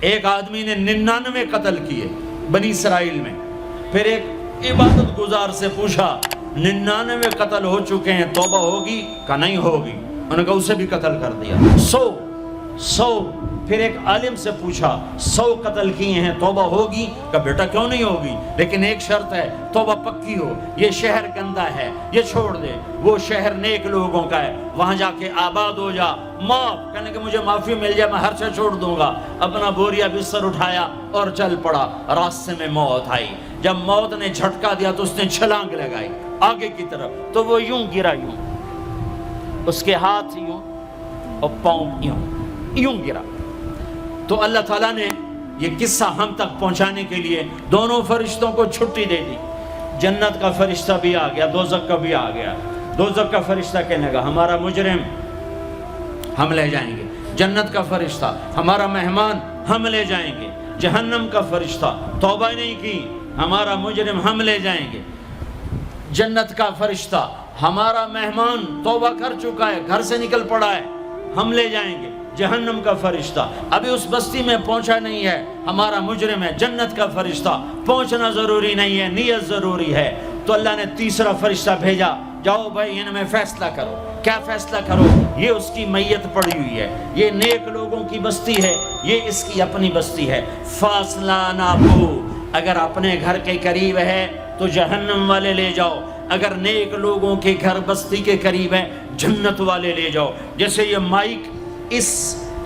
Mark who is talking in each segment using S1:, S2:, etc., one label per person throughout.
S1: ایک آدمی نے 99 قتل کیے بنی اسرائیل میں. پھر ایک عبادت گزار سے پوچھا 99 قتل ہو چکے ہیں توبہ ہوگی؟ کہا نہیں ہوگی. انہوں نے کہا اسے بھی قتل کر دیا. 100. پھر ایک عالم سے پوچھا 100 قتل کیے ہیں توبہ ہوگی؟ کہا بیٹا کیوں نہیں ہوگی، لیکن ایک شرط ہے توبہ پکی ہو. یہ شہر گندا ہے یہ چھوڑ دے، وہ شہر نیک لوگوں کا ہے وہاں جا کے آباد ہو جا. معاف کہنے کہ مجھے معافی مل جائے میں ہر شے چھوڑ دوں گا. اپنا بوریا بستر اٹھایا اور چل پڑا. راستے میں موت آئی. جب موت نے جھٹکا دیا تو اس نے چھلانگ لگائی آگے کی طرف، تو وہ یوں گرا، یوں اس کے ہاتھ یوں اور پاؤں یوں گرا. تو اللہ تعالیٰ نے یہ قصہ ہم تک پہنچانے کے لیے دونوں فرشتوں کو چھٹی دے دی. جنت کا فرشتہ بھی آ گیا، دوزخ کا بھی آ گیا. دوزخ کا فرشتہ کہنے لگا ہمارا مجرم ہم لے جائیں گے. جنت کا فرشتہ ہمارا مہمان ہم لے جائیں گے. جہنم کا فرشتہ توبہ نہیں کی ہمارا مجرم ہم لے جائیں گے. جنت کا فرشتہ ہمارا مہمان توبہ کر چکا ہے گھر سے نکل پڑا ہے ہم لے جائیں گے. جہنم کا فرشتہ ابھی اس بستی میں پہنچا نہیں ہے ہمارا مجرم ہے. جنت کا فرشتہ پہنچنا ضروری نہیں ہے نیت ضروری ہے. تو اللہ نے تیسرا فرشتہ بھیجا، جاؤ بھائی ان میں فیصلہ کرو. کیا فیصلہ کرو؟ یہ اس کی میت پڑی ہوئی ہے، یہ نیک لوگوں کی بستی ہے، یہ اس کی اپنی بستی ہے. فاصلہ ناپو، اگر اپنے گھر کے قریب ہے تو جہنم والے لے جاؤ، اگر نیک لوگوں کے گھر بستی کے قریب ہے جنت والے لے جاؤ. جیسے یہ مائک اس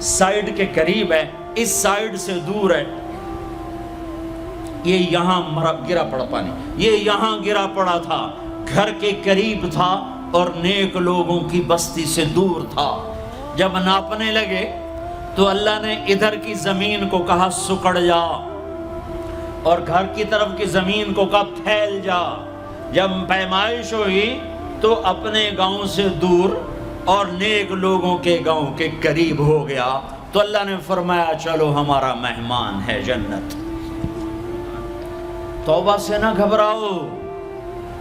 S1: سائیڈ کے قریب ہے اس سائیڈ سے دور ہے، یہ یہاں گرا پڑا پانی، یہ یہاں گرا پڑا تھا، گھر کے قریب تھا اور نیک لوگوں کی بستی سے دور تھا. جب ناپنے لگے تو اللہ نے ادھر کی زمین کو کہا سکڑ جا اور گھر کی طرف کی زمین کو کہا پھیل جا. جب پیمائش ہوئی تو اپنے گاؤں سے دور اور نیک لوگوں کے گاؤں کے قریب ہو گیا. تو اللہ نے فرمایا چلو ہمارا مہمان ہے جنت. توبہ سے نہ گھبراؤ،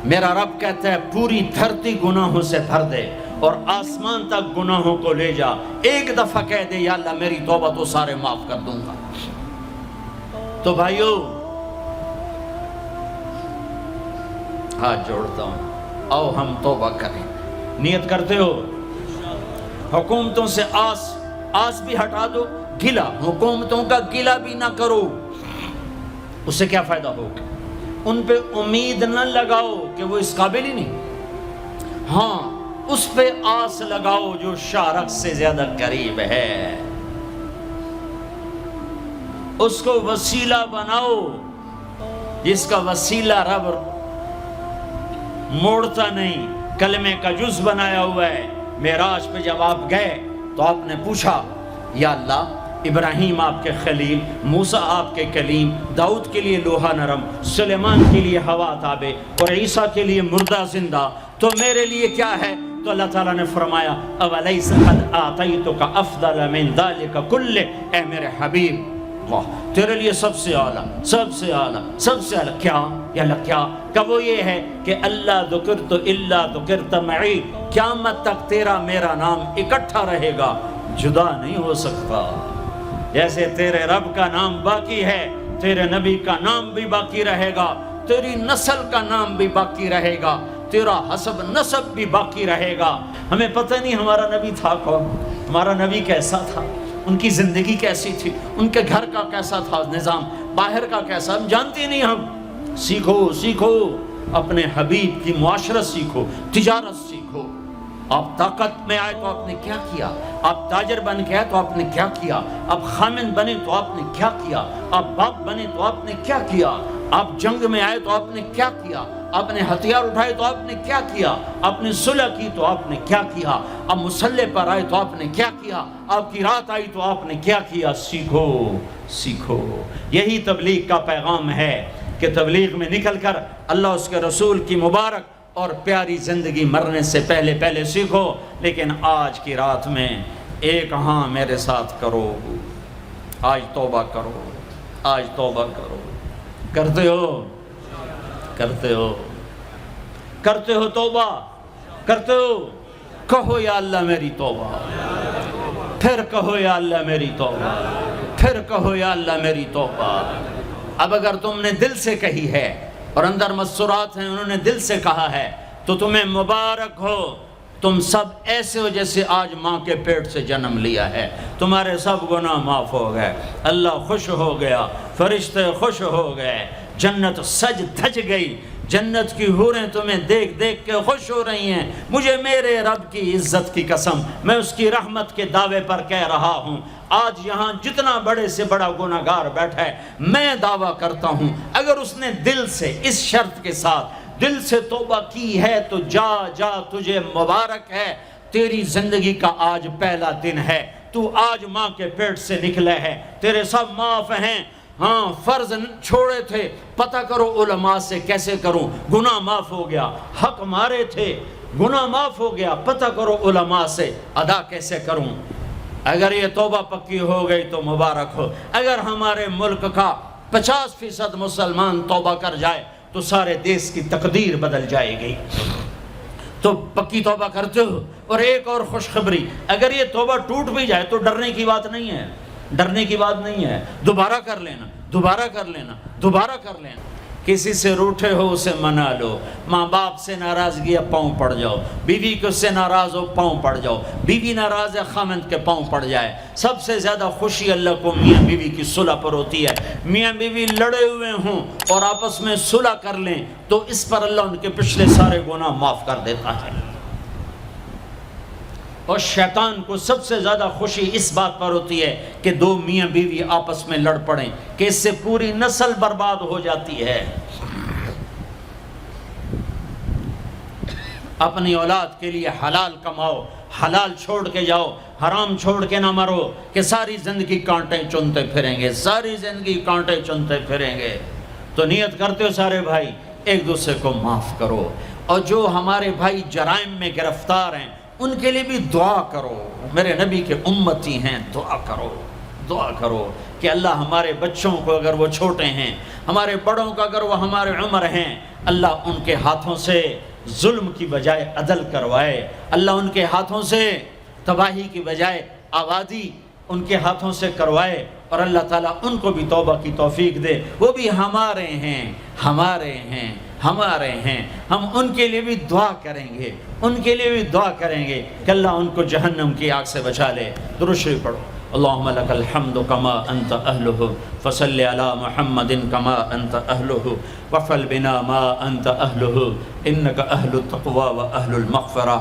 S1: میرا رب کہتا ہے پوری دھرتی گناہوں سے بھر دے اور آسمان تک گناہوں کو لے جا. ایک دفعہ کہہ دے یا اللہ میری توبہ تو سارے معاف کر دوں گا. تو بھائیو ہاتھ جوڑتا ہوں، آؤ ہم توبہ کریں. نیت کرتے ہو؟ حکومتوں سے آس بھی ہٹا دو، گلا حکومتوں کا گلا بھی نہ کرو. اس سے کیا فائدہ ہوگا؟ ان پہ امید نہ لگاؤ کہ وہ اس قابل ہی نہیں. ہاں اس پہ آس لگاؤ جو شارک سے زیادہ قریب ہے، اس کو وسیلہ بناؤ جس کا وسیلہ رب موڑتا نہیں، کلمے کا جز بنایا ہوا ہے. معراج پہ جب آپ گئے تو آپ نے پوچھا یا اللہ ابراہیم آپ کے خلیل، موسیٰ آپ کے کلیم، داؤد کے لیے لوہا نرم، سلیمان کے لیے ہوا تابع اور عیسیٰ کے لیے مردہ زندہ، تو میرے لیے کیا ہے؟ تو اللہ تعالیٰ نے فرمایا اولیس قد آتیتک افضل من ذلک کلہ، اے میرے حبیب واہ تیرے لیے سب سے اعلیٰ سب سے اعلیٰ سب سے اعلیٰ کیا یا اللہ کیا؟ کہ وہ یہ ہے کہ اللہ ذکرت الا ذکرت معی، قیامت تک تیرا میرا نام اکٹھا رہے گا، جدا نہیں ہو سکتا. جیسے تیرے رب کا نام باقی ہے تیرے نبی کا نام بھی باقی رہے گا، تیری نسل کا نام بھی باقی رہے گا، تیرا حسب نسب بھی باقی رہے گا. ہمیں پتہ نہیں ہمارا نبی تھا کون، ہمارا نبی کیسا تھا، ان کی زندگی کیسی تھی، ان کے گھر کا کیسا تھا نظام، باہر کا کیسا، ہم جانتے نہیں. ہم سیکھو اپنے حبیب کی معاشرت سیکھو، تجارت سیکھو. آپ طاقت میں آئے تو آپ نے کیا کیا، آپ تاجر بن کے آئے تو آپ نے کیا کیا، آپ خامن بنے تو آپ نے کیا کیا، آپ باپ بنے تو آپ نے کیا کیا، آپ جنگ میں آئے تو آپ نے کیا کیا، آپ نے ہتھیار اٹھائے تو آپ نے کیا کیا، آپ نے صلح کی تو آپ نے کیا کیا، آپ مسلح پر آئے تو آپ نے کیا کیا، آپ کی رات آئی تو آپ نے کیا کیا. سیکھو. یہی تبلیغ کا پیغام ہے کہ تبلیغ میں نکل کر اللہ اس کے رسول کی مبارک اور پیاری زندگی مرنے سے پہلے سیکھو. لیکن آج کی رات میں ایک ہاں میرے ساتھ کرو، آج توبہ کرو، آج توبہ کرو. کرتے ہو توبہ کرتے ہو؟ کہو یا اللہ میری توبہ، پھر کہو یا اللہ میری توبہ، پھر کہو یا اللہ میری توبہ۔ اب اگر تم نے دل سے کہی ہے اور اندر مسرات ہیں، انہوں نے دل سے کہا ہے، تو تمہیں مبارک ہو، تم سب ایسے ہو جیسے آج ماں کے پیٹ سے جنم لیا ہے، تمہارے سب گناہ معاف ہو گئے، اللہ خوش ہو گیا، فرشتے خوش ہو گئے، جنت سج دھج گئی، جنت کی حوریں تمہیں دیکھ دیکھ کے خوش ہو رہی ہیں۔ مجھے میرے رب کی عزت کی قسم، میں اس کی رحمت کے دعوے پر کہہ رہا ہوں، آج یہاں جتنا بڑے سے بڑا گناہگار بیٹھا ہے، میں دعویٰ کرتا ہوں اگر اس نے دل سے اس شرط کے ساتھ دل سے توبہ کی ہے تو جا جا، تجھے مبارک ہے، تیری زندگی کا آج پہلا دن ہے، تو آج ماں کے پیٹ سے نکلے ہے، تیرے سب معاف ہیں۔ ہاں فرض چھوڑے تھے، پتہ کرو علماء سے کیسے کروں، گناہ معاف ہو گیا، حق مارے تھے، گناہ معاف ہو گیا، پتہ کرو علماء سے ادا کیسے کروں۔ اگر یہ توبہ پکی ہو گئی تو مبارک ہو۔ اگر ہمارے ملک کا 50% مسلمان توبہ کر جائے تو سارے دیش کی تقدیر بدل جائے گی۔ تو پکی توبہ کرتے ہو۔ اور ایک اور خوشخبری، اگر یہ توبہ ٹوٹ بھی جائے تو ڈرنے کی بات نہیں ہے، ڈرنے کی بات نہیں ہے، دوبارہ کر لینا، دوبارہ کر لینا، دوبارہ کر لینا۔ کسی سے روٹھے ہو اسے منا لو، ماں باپ سے ناراضگی ہے پاؤں پڑ جاؤ، بیوی کو سے ناراض ہو پاؤں پڑ جاؤ، بیوی ناراض ہے خامند کے پاؤں پڑ جائے۔ سب سے زیادہ خوشی اللہ کو میاں بیوی کی صلح پر ہوتی ہے۔ میاں بیوی لڑے ہوئے ہوں اور آپس میں صلح کر لیں تو اس پر اللہ ان کے پچھلے سارے گناہ معاف کر دیتا ہے۔ اور شیطان کو سب سے زیادہ خوشی اس بات پر ہوتی ہے کہ دو میاں بیوی آپس میں لڑ پڑیں، کہ اس سے پوری نسل برباد ہو جاتی ہے۔ اپنی اولاد کے لیے حلال کماؤ، حلال چھوڑ کے جاؤ، حرام چھوڑ کے نہ مرو کہ ساری زندگی کانٹے چنتے پھریں گے، ساری زندگی کانٹے چنتے پھریں گے۔ تو نیت کرتے ہو سارے بھائی ایک دوسرے کو معاف کرو، اور جو ہمارے بھائی جرائم میں گرفتار ہیں ان کے لیے بھی دعا کرو، میرے نبی کے امتی ہیں، دعا کرو، دعا کرو کہ اللہ ہمارے بچوں کو اگر وہ چھوٹے ہیں، ہمارے بڑوں کو اگر وہ ہمارے عمر ہیں، اللہ ان کے ہاتھوں سے ظلم کی بجائے عدل کروائے، اللہ ان کے ہاتھوں سے تباہی کی بجائے آبادی ان کے ہاتھوں سے کروائے، اور اللہ تعالیٰ ان کو بھی توبہ کی توفیق دے۔ وہ بھی ہمارے ہیں، ہمارے ہیں، ہمارے ہیں، ہم ان کے لیے بھی دعا کریں گے، ان کے لیے بھی دعا کریں گے کہ اللہ ان کو جہنم کی آگ سے بچا لے۔ درود شریف پڑھو۔ اللہم لک الحمد کما انت اہلہ فصل علی محمد کما انت اہلہ وفعل بنا ما انت اہلہ انک اہل التقوی و اہل المغفرہ،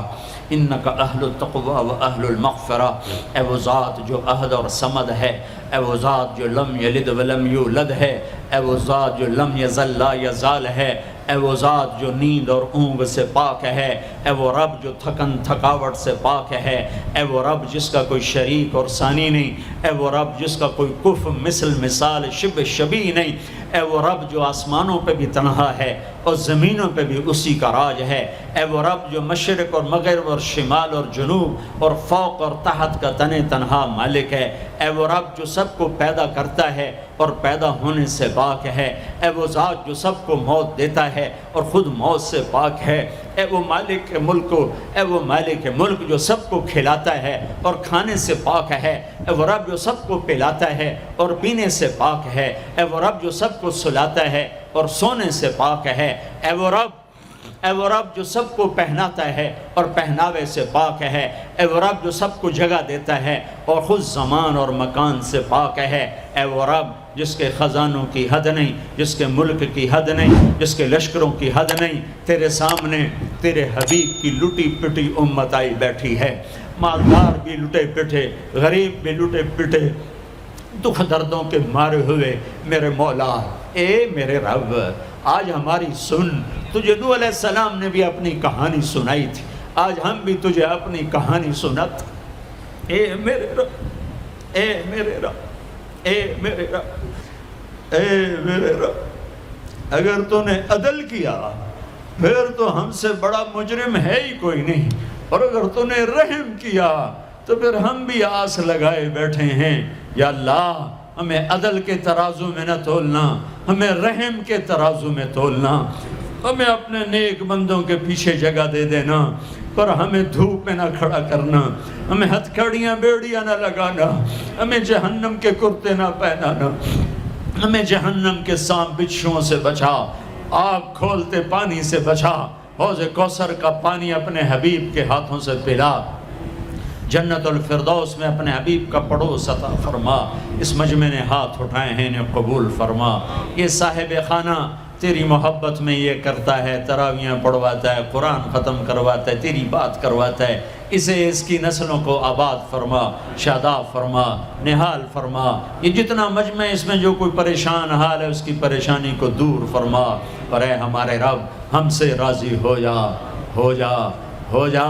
S1: انک اہل التقوی و اہل المغفرہ۔ اے وہ ذات جو احد اور صمد ہے، اے وہ ذات جو لم یلد ولم یولد ہے، اے وہ ذات جو لم یزل لا یزال ہے، اے وہ ذات جو نیند اور اونگ سے پاک ہے، اے وہ رب جو تھکن تھکاوٹ سے پاک ہے، اے وہ رب جس کا کوئی شریک اور ثانی نہیں، اے وہ رب جس کا کوئی کف مثل مثال شبہ شبیہ نہیں، اے وہ رب جو آسمانوں پہ بھی تنہا ہے اور زمینوں پہ بھی اسی کا راج ہے، اے وہ رب جو مشرق اور مغرب اور شمال اور جنوب اور فوق اور تحت کا تنہا مالک ہے، اے وہ رب جو سب کو پیدا کرتا ہے اور پیدا ہونے سے پاک ہے، اے وہ ذات جو سب کو موت دیتا ہے اور خود موت سے پاک ہے، اے وہ مالک ملک، اے وہ مالک ملک جو سب کو کھلاتا ہے اور کھانے سے پاک ہے، اے وہ رب جو سب کو پلاتا ہے اور پینے سے پاک ہے، اے وہ رب جو سب کو سلاتا ہے اور سونے سے پاک ہے، اے وہ رب جو سب کو پہناتا ہے اور پہناوے سے پاک ہے، اے وہ رب جو سب کو جگہ دیتا ہے اور خود زمان اور مکان سے پاک ہے، اے وہ رب جس کے خزانوں کی حد نہیں، جس کے ملک کی حد نہیں، جس کے لشکروں کی حد نہیں، تیرے سامنے تیرے حبیب کی لٹی پٹی امت آئی بیٹھی ہے، مالدار بھی لٹے پٹے، غریب بھی لٹے پٹے، دکھ دردوں کے مارے ہوئے میرے مولا، اے میرے رب آج ہماری سن۔ تجھے نوح علیہ السلام نے بھی اپنی کہانی سنائی تھی، آج ہم بھی تجھے اپنی کہانی سنت۔ اے میرے رب، اے میرے رب، اے میرے رب، اے میرے رب، اگر تو نے عدل کیا پھر تو ہم سے بڑا مجرم ہے ہی کوئی نہیں، اور اگر تو نے رحم کیا تو پھر ہم بھی آس لگائے بیٹھے ہیں۔ یا اللہ ہمیں عدل کے ترازو میں نہ تولنا، ہمیں رحم کے ترازو میں تولنا، ہمیں اپنے نیک بندوں کے پیچھے جگہ دے دینا۔ پر ہمیں دھوپ میں نہ کھڑا کرنا، ہمیں ہتھکڑیاں بیڑیاں نہ لگانا، ہمیں جہنم کے کرتے نہ پہنانا، ہمیں جہنم کے سانپ بچھوؤں سے بچا، آگ کھولتے پانی سے بچا، حوض کوثر کا پانی اپنے حبیب کے ہاتھوں سے پلا، جنت الفردوس میں اپنے حبیب کا پڑوس عطا فرما، اس مجمع نے ہاتھ اٹھائے ہیں انہیں قبول فرما۔ یہ صاحب خانہ تیری محبت میں یہ کرتا ہے، تراویاں پڑھواتا ہے، قرآن ختم کرواتا ہے، تیری بات کرواتا ہے، اسے اس کی نسلوں کو آباد فرما، شاداب فرما، نحال فرما۔ یہ جتنا مجمع اس میں جو کوئی پریشان حال ہے اس کی پریشانی کو دور فرما، اور اے ہمارے رب ہم سے راضی ہو جا، ہو جا، ہو جا۔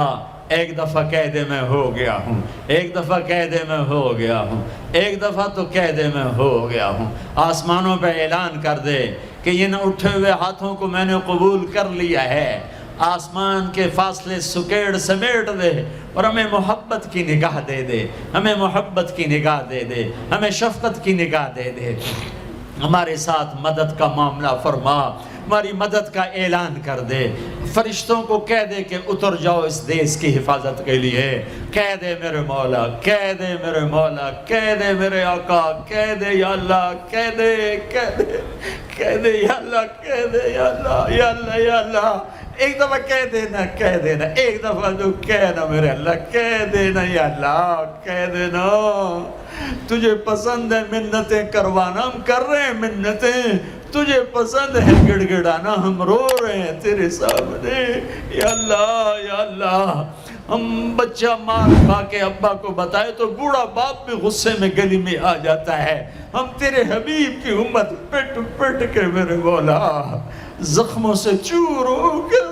S1: ایک دفعہ کہہ دے میں ہو گیا ہوں، ایک دفعہ کہہ دے میں ہو گیا ہوں، ایک دفعہ تو کہہ دے میں ہو گیا ہوں۔ آسمانوں پہ اعلان کر دے کہ ان اٹھے ہوئے ہاتھوں کو میں نے قبول کر لیا ہے، آسمان کے فاصلے سکیڑ سمیٹ دے اور ہمیں محبت کی نگاہ دے دے، ہمیں محبت کی نگاہ دے دے، ہمیں شفقت کی نگاہ دے دے، ہمارے ساتھ مدد کا معاملہ فرما، ہماری مدد کا اعلان کر دے، فرشتوں کو کہہ دے کہ اتر جاؤ اس دیس کی حفاظت کے لیے، کہہ دے میرے مولا، کہہ دے میرے مولا، کہہ دے میرے آقا، کہہ دے یا اللہ، کہہ دے، کہہ دے، کہہ دے یا اللہ، کہہ دے یا اللہ، یا اللہ، یا اللہ۔ ایک دفعہ کہہ دینا، کہہ دینا، ایک دفعہ تو کہنا میرے اللہ، کہہ دینا یا اللہ، کہہ دینا۔ تجھے پسند ہے منتیں کروانا، ہم کر رہے ہیں منتیں، تجھے پسند ہے گڑ گڑانا، ہم رو رہے ہیں تیرے سامنے، یا اللہ، یا اللہ۔ ہم بچہ مار کھا کے ابا کو بتائے تو بوڑھا باپ بھی غصے میں گلی میں آ جاتا ہے، ہم تیرے حبیب کی امت پٹ پٹ کے میرے مولا زخموں سے چور ہو کر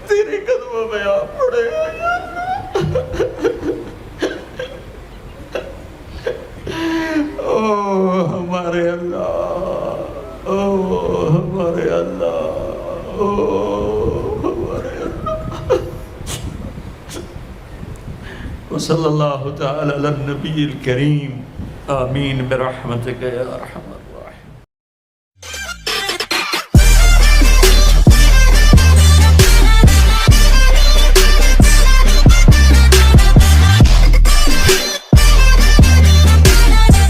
S1: تیرے قدموں میں آ پڑے، او ہمارے اللہ، او ہمارے اللہ، او ہمارے اللہ۔ وصلی اللہ تعالی علی النبی الکریم، آمین برحمتک یا ارحم۔